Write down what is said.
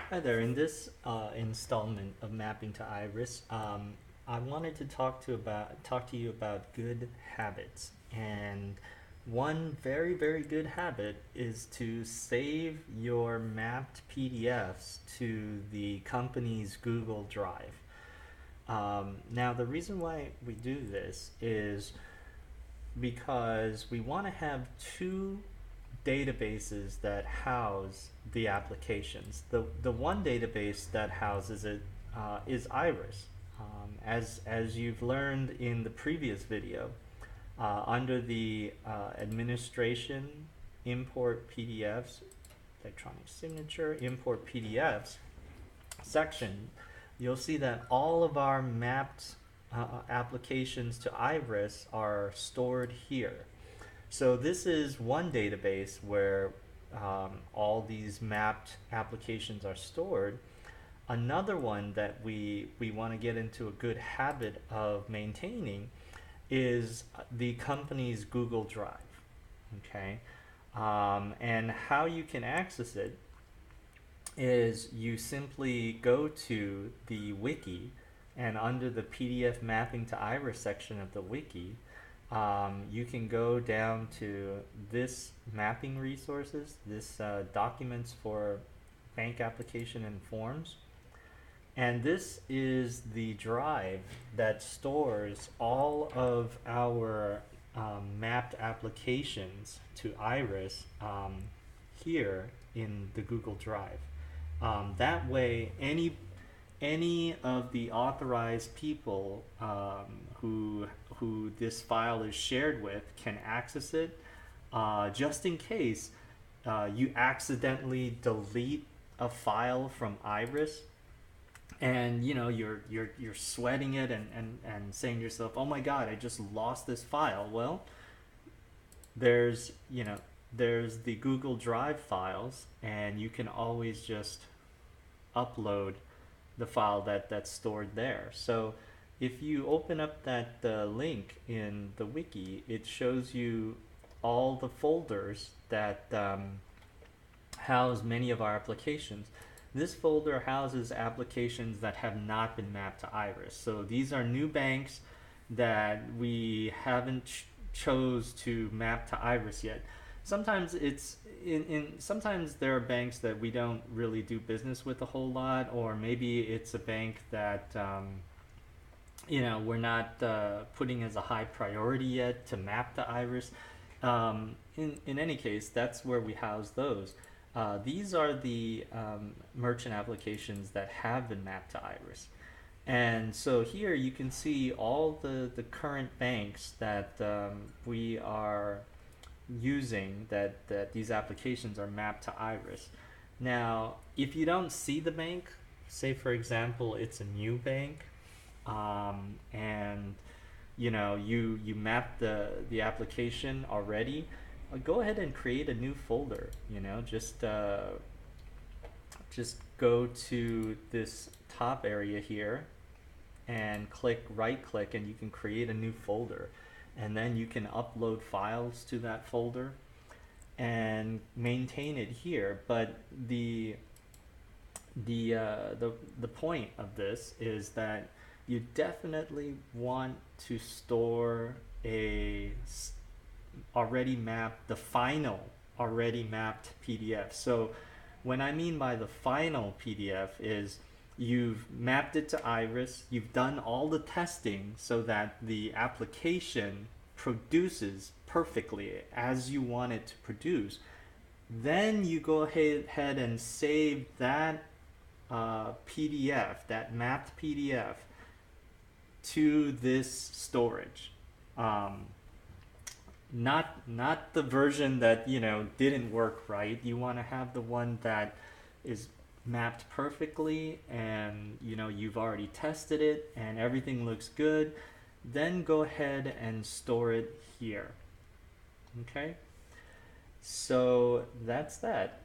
Hi there. In this installment of Mapping to Iris, I wanted to talk to you about good habits. And one very good habit is to save your mapped PDFs to the company's Google Drive. Now, the reason why we do this is because we want to have two databases that house the applications. The one database that houses it is Iris. As you've learned in the previous video, under the administration, import PDFs, electronic signature, import PDFs section, you'll see that all of our mapped applications to Iris are stored here. So this is one database where all these mapped applications are stored. Another one that we want to get into a good habit of maintaining is the company's Google Drive. Okay, and how you can access it is you simply go to the wiki, and under the PDF mapping to Iris section of the wiki, you can go down to this mapping resources, this documents for bank application and forms. And this is the drive that stores all of our mapped applications to Iris here in the Google Drive. That way, any of the authorized people who this file is shared with can access it, just in case you accidentally delete a file from Iris, and you're sweating it and saying to yourself, oh my god, I just lost this file. Well, there's there's the Google Drive files, and you can always just upload the file that's stored there. So if you open up that link in the wiki, it shows you all the folders that house many of our applications. This folder houses applications that have not been mapped to Iris. So these are new banks that we haven't chose to map to Iris yet. Sometimes sometimes there are banks that we don't really do business with a whole lot, or maybe it's a bank that we're not putting as a high priority yet to map to Iris. In any case, that's where we house those. These are the merchant applications that have been mapped to Iris. And so here you can see all the current banks that we are using, that these applications are mapped to Iris. Now, if you don't see the bank, say for example it's a new bank, and you map the application already, go ahead and create a new folder. Just go to this top area here and right click, and you can create a new folder, and then you can upload files to that folder and maintain it here. But the point of this is that you definitely want to store a the final already mapped PDF. So when I mean by the final PDF is you've mapped it to Iris, you've done all the testing so that the application produces perfectly as you want it to produce. Then you go ahead and save that PDF, that mapped PDF, to this storage. Not the version that didn't work right. You want to have the one that is mapped perfectly, and you've already tested it and everything looks good. Then go ahead and store it here. Okay, so that's that.